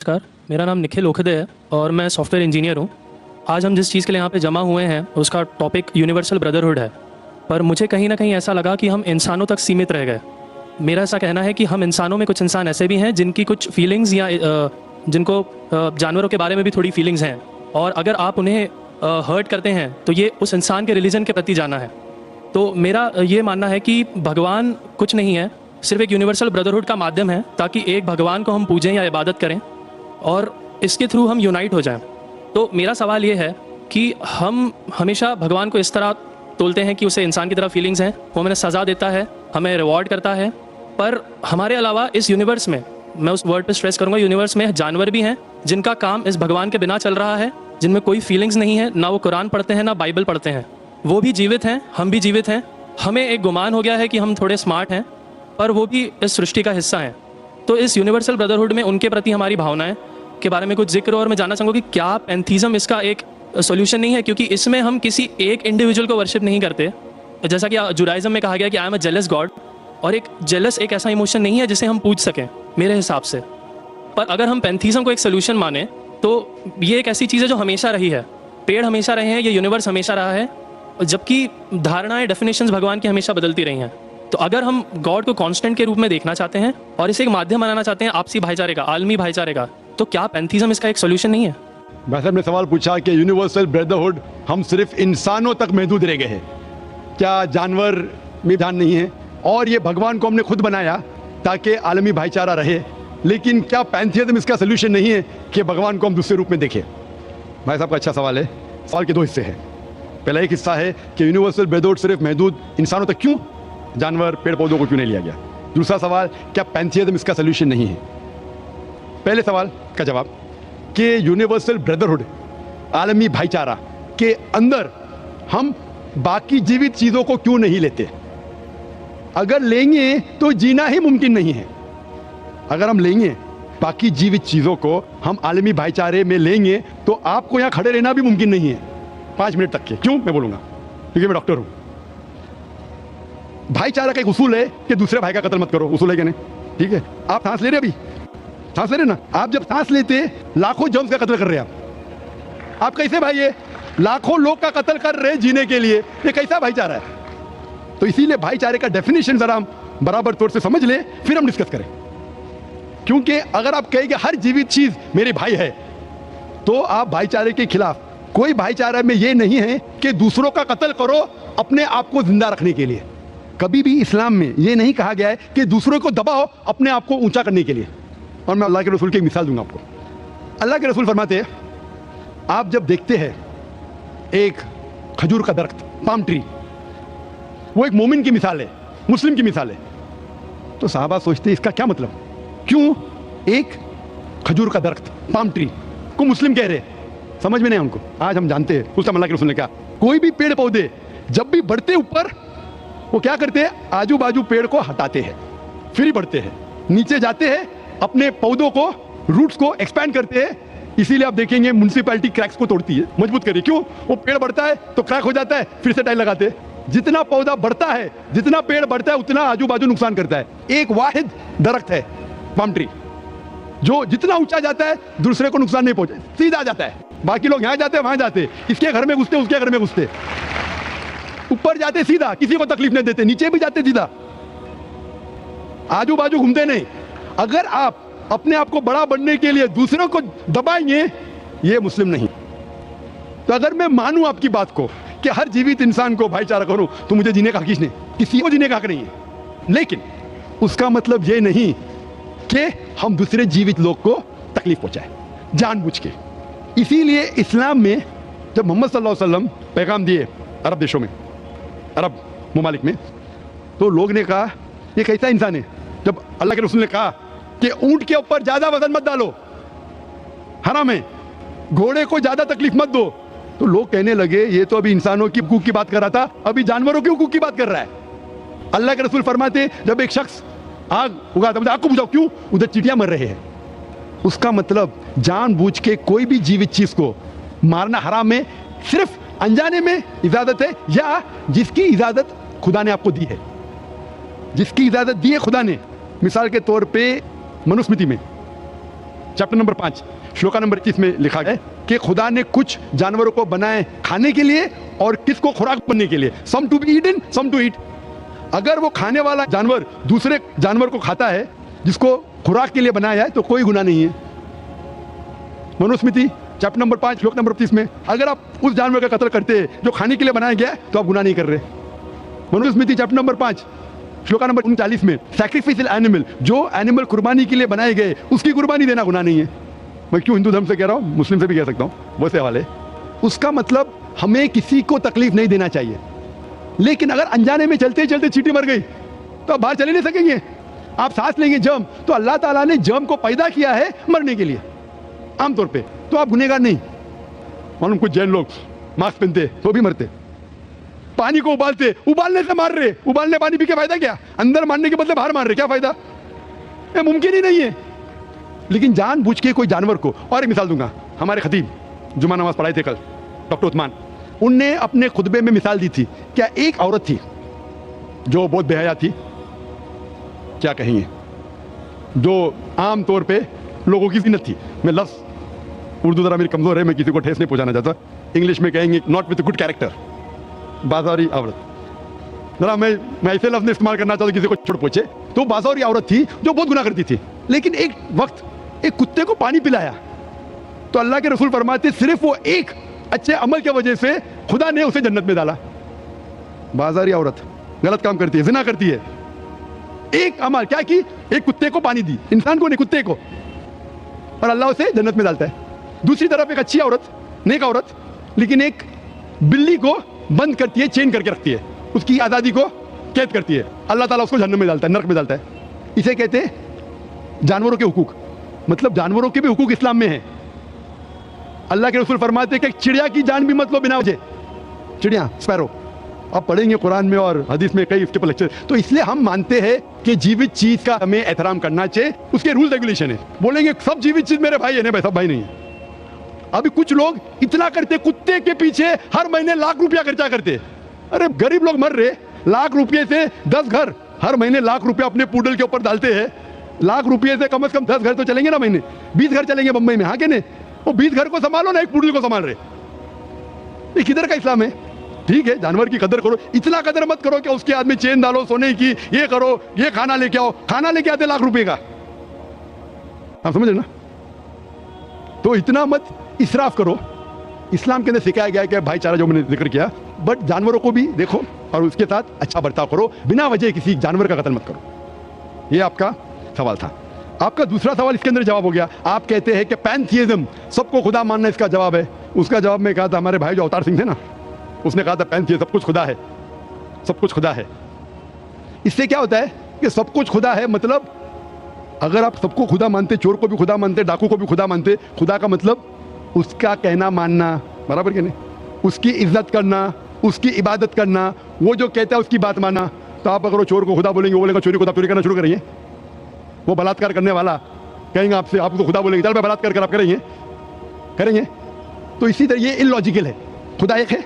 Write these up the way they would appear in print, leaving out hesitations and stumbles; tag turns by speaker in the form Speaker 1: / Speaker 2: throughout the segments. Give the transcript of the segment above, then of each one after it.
Speaker 1: नमस्कार, मेरा नाम निखिल ओखदे है और मैं सॉफ्टवेयर इंजीनियर हूँ। आज हम जिस चीज़ के लिए यहाँ पे जमा हुए हैं उसका टॉपिक यूनिवर्सल ब्रदरहुड है। पर मुझे कहीं ना कहीं ऐसा लगा कि हम इंसानों तक सीमित रह गए। मेरा ऐसा कहना है कि हम इंसानों में कुछ इंसान ऐसे भी हैं जिनकी कुछ फीलिंग्स या जिनको जानवरों के बारे में भी थोड़ी फीलिंग्स हैं, और अगर आप उन्हें हर्ट करते हैं तो ये उस इंसान के रिलीजन के प्रति जाना है। तो मेरा ये मानना है कि भगवान कुछ नहीं है, सिर्फ एक यूनिवर्सल ब्रदरहुड का माध्यम है ताकि एक भगवान को हम पूजें या इबादत करें और इसके थ्रू हम यूनाइट हो जाएं। तो मेरा सवाल ये है कि हम हमेशा भगवान को इस तरह तोलते हैं कि उसे इंसान की तरह फीलिंग्स हैं, वो हमें सज़ा देता है, हमें रिवॉर्ड करता है, पर हमारे अलावा इस यूनिवर्स में, मैं उस वर्ड पे स्ट्रेस करूंगा, यूनिवर्स में जानवर भी हैं जिनका काम इस भगवान के बिना चल रहा है, जिनमें कोई फीलिंग्स नहीं है, ना वो कुरान पढ़ते हैं ना बाइबल पढ़ते हैं। वो भी जीवित हैं, हम भी जीवित हैं। हमें एक गुमान हो गया है कि हम थोड़े स्मार्ट हैं, पर वो भी इस सृष्टि का हिस्सा हैं। तो इस यूनिवर्सल ब्रदरहुड में उनके प्रति हमारी भावनाएं के बारे में कुछ जिक्र, और मैं जानना चाहूँगा कि क्या पैंथीज़म इसका एक सॉल्यूशन नहीं है, क्योंकि इसमें हम किसी एक इंडिविजुअल को वर्शिप नहीं करते। जैसा कि जुडाइज़म में कहा गया कि I am a jealous God, और एक जेलस एक ऐसा इमोशन नहीं है जिसे हम पूछ सकें मेरे हिसाब से। पर अगर हम पैंथीज़म को एक सोल्यूशन माने तो ये एक ऐसी चीज़ है जो हमेशा रही है। पेड़ हमेशा रहे हैं, ये यूनिवर्स हमेशा रहा है, जबकि धारणाएं, डेफिनेशंस भगवान की हमेशा बदलती रही हैं। तो अगर हम गॉड को कांस्टेंट के रूप में देखना चाहते हैं और इसे एक माध्यम बनाना चाहते हैं आपसी भाईचारे का, आलमी भाईचारे का, तो क्या पैंथीज़म इसका एक सोल्यूशन नहीं है?
Speaker 2: भाई साहब ने सवाल पूछा कि यूनिवर्सल ब्रदरहुड हम सिर्फ इंसानों तक महदूद रह गए हैं, क्या जानवर में ध्यान नहीं है? और ये भगवान को हमने खुद बनाया ताकि आलमी भाईचारा रहे, लेकिन क्या पैंथीज़म इसका सोल्यूशन नहीं है कि भगवान को हम दूसरे रूप में देखें? भाई साहब का अच्छा सवाल है। सवाल के दो हिस्से हैं। पहला एक हिस्सा है कि यूनिवर्सल ब्रदरहुड सिर्फ महदूद इंसानों तक क्यों, जानवर पेड़ पौधों को क्यों नहीं लिया गया? दूसरा सवाल, क्या पैंथीज़म इसका सोल्यूशन नहीं है? पहले सवाल का जवाब कि यूनिवर्सल ब्रदरहुड, आलमी भाईचारा के अंदर हम बाकी जीवित चीज़ों को क्यों नहीं लेते? अगर लेंगे तो जीना ही मुमकिन नहीं है। अगर हम लेंगे बाकी जीवित चीज़ों को, हम आलमी भाईचारे में लेंगे, तो आपको यहाँ खड़े रहना भी मुमकिन नहीं है 5 मिनट तक के। क्यों मैं बोलूँगा? क्योंकि मैं डॉक्टर हूँ। भाईचारा का एक उसूल है कि दूसरे भाई का कत्ल मत करो, उसूल है कि नहीं? ठीक है, आप सांस ले रहे, अभी सांस ले रहे ना, आप जब सांस लेते लाखों जर्म्स का कत्ल कर रहे हैं आप कैसे भाई? ये लाखों लोग का कत्ल कर रहे हैं जीने के लिए, ये कैसा भाईचारा है? तो इसीलिए भाईचारे का डेफिनेशन जरा हम बराबर तौर से समझ लें, फिर हम डिस्कस करें। क्योंकि अगर आप कहेंगे हर जीवित चीज मेरी भाई है, तो आप भाईचारे के खिलाफ। कोई भाईचारा में ये नहीं है कि दूसरों का कत्ल करो अपने आप को जिंदा रखने के लिए। कभी भी इस्लाम में ये नहीं कहा गया है कि दूसरों को दबाओ अपने आप को ऊंचा करने के लिए। और मैं अल्लाह के रसूल की एक मिसाल दूंगा आपको। अल्लाह के रसूल फरमाते हैं, आप जब देखते हैं एक खजूर का दरख्त, पाम ट्री, वो एक मोमिन की मिसाल है, मुस्लिम की मिसाल है, तो साहबा सोचते हैं इसका क्या मतलब? क्यों एक खजूर का दरख्त, पाम ट्री को मुस्लिम कह रहे? समझ में नहीं उनको। आज हम जानते हैं उस समय अल्लाह के रसूल ने कहा, कोई भी पेड़ पौधे जब भी बढ़ते ऊपर, वो क्या करते हैं? आजू बाजू पेड़ को हटाते हैं, फिर ही बढ़ते हैं, नीचे जाते हैं, अपने पौधों को, रूट्स को एक्सपैंड करते हैं। इसीलिए आप देखेंगे म्युनिसिपैलिटी क्रैक्स को तोड़ती है, मजबूत करिए। क्यों? वो पेड़ बढ़ता है तो क्रैक हो जाता है, फिर से टाइल लगाते हैं। जितना पौधा बढ़ता है, जितना पेड़ बढ़ता है, उतना आजू बाजू नुकसान करता है। एक वाहिद दरख्त है पाम ट्री, जो जितना ऊंचा जाता है दूसरे को नुकसान नहीं पहुंचे, सीधा जाता है। बाकी लोग यहाँ जाते हैं, वहां जाते, इसके घर में घुसते, उसके घर में घुसते, ऊपर जाते सीधा, किसी को तकलीफ नहीं देते, नीचे भी जाते सीधा, आजू बाजू घूमते नहीं। अगर आप अपने आप को बड़ा बनने के लिए दूसरों को दबाएंगे, ये मुस्लिम नहीं। तो अगर मैं मानूं आपकी बात को कि हर जीवित इंसान को भाईचारा करूं, तो मुझे जीने का हक नहीं, किसी को जीने का हक नहीं है। लेकिन उसका मतलब ये नहीं कि हम दूसरे जीवित लोग को तकलीफ पहुंचाएं जानबूझ के। इसीलिए इस्लाम में जब मोहम्मद सल्लल्लाहु अलैहि वसल्लम पैगाम दिए अरब देशों में, अरब ममालिक में, तो लोग ने कहा ये कैसा इंसान है? जब अल्लाह के रसूल ने कहा कि ऊंट के ऊपर ज्यादा वजन मत डालो, हराम है, घोड़े को ज्यादा तकलीफ मत दो, तो लोग कहने लगे ये तो अभी इंसानों की हुकूक की बात कर रहा था, अभी जानवरों की हुकूक की बात कर रहा है। अल्लाह के रसूल फरमाते, जब एक शख्स आग उगाता, आग को बुझाओ, क्यों? उधर चींटियां मर रहे हैं। उसका मतलब जानबूझ के कोई भी जीवित चीज को मारना हराम है, सिर्फ अनजाने में इजाजत है, या जिसकी इजाजत खुदा ने आपको दी है, जिसकी इजाजत दी है खुदा ने। मिसाल के तौर पे मनुस्मृति में चैप्टर नंबर 5 श्लोका नंबर 21 में लिखा गया है कि खुदा ने कुछ जानवरों को बनाए खाने के लिए और किसको खुराक बनने के लिए, some to be eaten some to eat. अगर वो खाने वाला जानवर दूसरे जानवर को खाता है जिसको खुराक के लिए बनाया है तो कोई गुनाह नहीं है। मनुस्मृति चैप्टर नंबर 5 श्लोक नंबर 30 में अगर आप उस जानवर का कत्ल करते हैं जो खाने के लिए बनाया गया तो आप गुनाह नहीं कर रहे। Manusmriti chapter number 5 shloka number 39 में सैक्रिफिशियल एनिमल, जो एनिमल कुर्बानी के लिए बनाए गए उसकी कुर्बानी देना गुनाह नहीं है। मैं क्यों हिंदू धर्म से कह रहा हूँ, मुस्लिम से भी कह सकता हूँ, वैसे हवाले। उसका मतलब हमें किसी को तकलीफ नहीं देना चाहिए, लेकिन अगर अनजाने में चलते चलते चींटी मर गई तो आप बाहर चले नहीं सकेंगे। आप सांस लेंगे जर्म, तो अल्लाह ताला ने जर्म को पैदा किया है मरने के लिए आमतौर पे, तो आप गुनहगार नहीं। मालूम कुछ जैन लोग मास्क पहनते तो भी मरते, पानी को उबालते, उबालने से मार रहे, उबालने पानी पी के फायदा क्या, अंदर मारने के बदले बाहर मार रहे, क्या फायदा, ये मुमकिन ही नहीं है। लेकिन जानबूझ के कोई जानवर को, और एक मिसाल दूंगा, हमारे खतीब जुमा नमाज पढ़ाए थे कल डॉक्टर उस्मान, उनने अपने खुतबे में मिसाल दी थी। क्या एक औरत थी जो बहुत बेहया थी, क्या कहेंगे, जो आम तौर पे लोगों की जीनत थी। मैं लफ्ज़ उर्दू ज़रा मेरी कमज़ोर है, मैं किसी को ठेस नहीं पहुंचाना चाहता, इंग्लिश में कहेंगे नॉट विद गुड कैरेक्टर, बाजारी औरत। ज़रा मैं ऐसे लफ्ज़ नहीं इस्तेमाल करना चाहता किसी को छोड़ पहुंचे, तो बाजारी औरत थी जो बहुत गुनाह करती थी। लेकिन एक वक्त एक कुत्ते को पानी पिलाया तो अल्लाह के रसूल फरमाते सिर्फ वो एक अच्छे अमल की वजह से खुदा ने उसे जन्नत में डाला। बाजारी औरत गलत काम करती है, जिना करती है, एक अमल क्या की, एक कुत्ते को पानी दी, इंसान को नहीं कुत्ते को, और अल्लाह उसे जन्नत में डालता है। दूसरी तरफ एक अच्छी औरत, नेक औरत, लेकिन एक बिल्ली को बंद करती है, चेन करके रखती है, उसकी आज़ादी को कैद करती है, अल्लाह ताला उसको जहन्नम में डालता है, नरक में डालता है। इसे कहते हैं जानवरों के हुकूक। मतलब जानवरों के भी हुकूक इस्लाम में है। अल्लाह के रसूल फरमाते हैं कि चिड़िया की जान भी मत लो बिना वजह, चिड़िया स्पैरो, आप पढ़ेंगे कुरान में और हदीस में कई इसके पर लेक्चर। तो इसलिए हम मानते हैं कि जीवित चीज का हमें एहतराम करना चाहिए, उसके रूल रेगुलेशन है। बोलेंगे सब जीवित चीज मेरे भाई है, नहीं भाई सब भाई नहीं है। अभी कुछ लोग इतना करते, कुत्ते के पीछे हर महीने लाख रुपया खर्चा करते। अरे गरीब लोग मर रहे, लाख रुपये से 10 घर, हर महीने लाख रुपया अपने पूडल के ऊपर डालते हैं। लाख रुपये से कम 10 घर तो चलेंगे ना महीने, 20 घर चलेंगे बम्बई में, हाँ के नहीं, वो 20 घर को संभालो ना, एक पूडल को संभाल रहे। ये किधर का इस्लाम है? ठीक है जानवर की कदर करो, इतना कदर मत करो कि उसके हाथ में चेन डालो सोने की, ये करो, ये खाना लेके आओ, खाना लेके आते लाख रुपए का, आप समझ रहे ना? तो इतना मत इसराफ करो। इस्लाम के अंदर सिखाया गया है कि भाईचारा जो मैंने जिक्र किया, बट जानवरों को भी देखो और उसके साथ अच्छा बर्ताव करो, बिना वजह किसी जानवर का कत्ल मत करो। ये आपका सवाल था। आपका दूसरा सवाल इसके अंदर जवाब हो गया। आप कहते हैं कि पैंथियज्म, सबको खुदा मानना इसका जवाब है। उसका जवाब में कहा था, हमारे भाई जो अवतार सिंह थे ना, उसने कहा था पैंथियज्म, सब कुछ खुदा है, सब कुछ खुदा है। इससे क्या होता है कि सब कुछ खुदा है, मतलब अगर आप सबको खुदा मानते, चोर को भी खुदा मानते, डाकू को भी खुदा मानते, खुदा का मतलब उसका कहना मानना, बराबर कि नहीं, उसकी इज्जत करना, उसकी इबादत करना, वो जो कहता है उसकी बात मानना। तो आप अगर चोर को खुदा बोलेंगे, वो बोलेगा चोरी को चोरी करना शुरू करेंगे। वो बलात्कार करने वाला कहेंगे आपसे, आप उसको खुदा बोलेंगे, चल मैं बलात्कार कर, आप करेंगे। तो इसी तरह ये इलॉजिकल है। खुदा एक है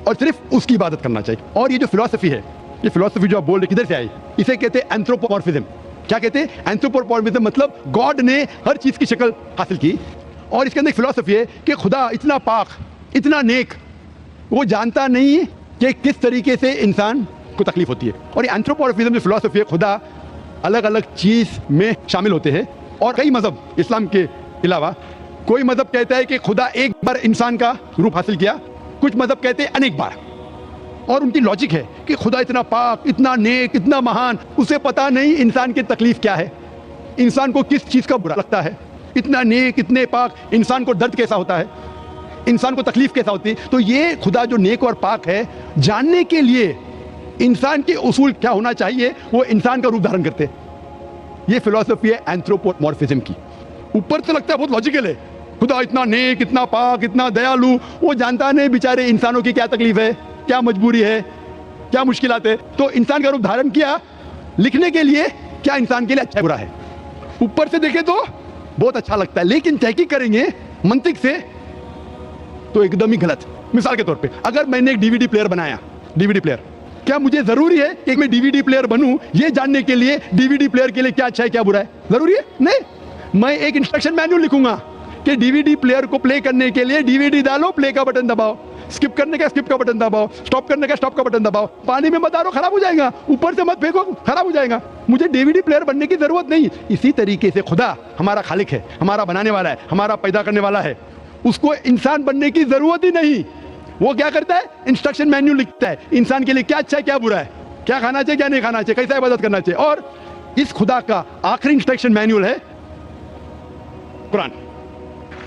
Speaker 2: और सिर्फ उसकी इबादत करना चाहिए। और ये जो फिलॉसफी है, ये फिलॉसफी जो आप बोल रहे किधर से आई, इसे कहते हैं एंथ्रोपोमॉर्फिज्म। क्या कहते हैं? एंथ्रोपोमॉर्फिज्म, मतलब गॉड ने हर चीज की शक्ल हासिल की, और इसके अंदर एक फिलॉसफी है कि खुदा इतना पाक, इतना नेक, वो जानता नहीं कि किस तरीके से इंसान को तकलीफ होती है। और ये एंथ्रोपोमॉर्फिज्म जो फिलॉसफी है, खुदा अलग अलग चीज में शामिल होते हैं। और कई मजहब, इस्लाम के अलावा कोई मजहब कहता है कि खुदा एक बार इंसान का रूप हासिल किया, कुछ मजहब कहते हैं अनेक बार। और उनकी लॉजिक है कि खुदा इतना पाक, इतना नेक, इतना महान, उसे पता नहीं इंसान की तकलीफ क्या है, इंसान को किस चीज का बुरा लगता है। इतना नेक, इतने पाक, इंसान को दर्द कैसा होता है, इंसान को तकलीफ कैसा होती है। तो ये खुदा जो नेक और पाक है, जानने के लिए इंसान के उसूल क्या होना चाहिए, वो इंसान का रूप धारण करते। ये फिलॉसफी है एंथ्रोपोमॉर्फिज्म की। ऊपर से लगता है बहुत लॉजिकल है, खुदा इतना नेक, इतना पाक, इतना दयालु, वो जानता नहीं बेचारे इंसानों की क्या तकलीफ है, क्या मजबूरी है, क्या मुश्किलात है। तो इंसान का रूप धारण किया लिखने के लिए, क्या इंसान के लिए अच्छा बुरा है। ऊपर से देखे तो बहुत अच्छा लगता है, लेकिन तहकीक करेंगे मंतिक से तो एकदम ही गलत। मिसाल के तौर पे, अगर मैंने एक डीवीडी प्लेयर बनाया, डीवीडी प्लेयर, क्या मुझे जरूरी है कि मैं डीवीडी प्लेयर बनूं ये जानने के लिए डीवीडी प्लेयर के लिए क्या अच्छा है क्या बुरा है? जरूरी है? नहीं। मैं एक इंस्ट्रक्शन मैन्युअल लिखूंगा कि डीवीडी प्लेयर को प्ले करने के लिए डीवीडी डालो, प्ले का बटन दबाओ, स्किप करने का स्किप का बटन दबाओ, स्टॉप करने का स्टॉप का बटन दबाओ। पानी में मत डालो, खराब हो जाएगा, ऊपर से मत फेंको, खराब हो जाएगा। मुझे डीवीडी प्लेयर बनने की जरूरत नहीं। इसी तरीके से खुदा हमारा खालिक है, हमारा बनाने वाला है, हमारा पैदा करने वाला है, उसको इंसान बनने की जरूरत ही नहीं। वो क्या करता है? इंस्ट्रक्शन मैन्युअल लिखता है इंसान के लिए क्या अच्छा है क्या बुरा है, क्या खाना चाहिए क्या नहीं खाना चाहिए, कैसा इबादत करना चाहिए। और इस खुदा का आखिरी इंस्ट्रक्शन मैन्युअल है कुरान।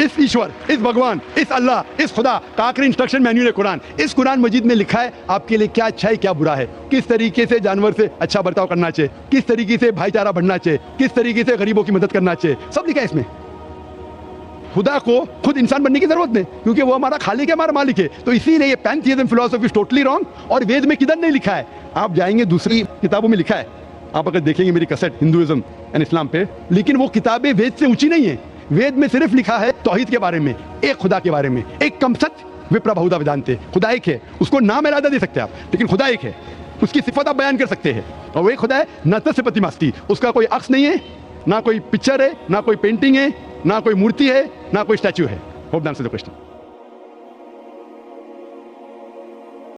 Speaker 2: इस ईश्वर, इस भगवान, इस अल्लाह, इस खुदा का आखिरी इंस्ट्रक्शन मैन्युअल है कुरान। इस कुरान मजीद में लिखा है आपके लिए क्या अच्छा है क्या बुरा है, किस तरीके से जानवर से अच्छा बर्ताव करना चाहिए, किस तरीके से भाईचारा बढ़ना चाहिए, किस तरीके से गरीबों की मदद करना चाहिए, सब लिखा है इसमें। खुदा को खुद इंसान बनने की जरूरत नहीं, क्योंकि वो हमारा खालिक है, हमारा मालिक है। तो इसीलिए ये पैंथीइज्म फिलॉसफी इज टोटली रॉन्ग। और वेद में किधर नहीं लिखा है, आप जाएंगे दूसरी किताबों में लिखा है, आप अगर देखेंगे मेरी कैसेट हिंदुइज्म एंड इस्लाम पे, लेकिन वो किताबें वेद से ऊंची नहीं है। वेद में सिर्फ लिखा है तौहीद के बारे में, एक खुदा के बारे में, एक कम सत्य विप्रा बहुधा वेदांते। खुदा एक है, उसको नाम इरादा दे सकते हैं आप, लेकिन खुदा एक है, उसकी सिफत आप बयान कर सकते हैं। और वो एक खुदा है न तस्पति मास्ती, उसका कोई अक्स नहीं है, ना कोई पिक्चर है, ना कोई पेंटिंग है, ना कोई मूर्ति है, ना कोई स्टैचू है। Hope the answer the question.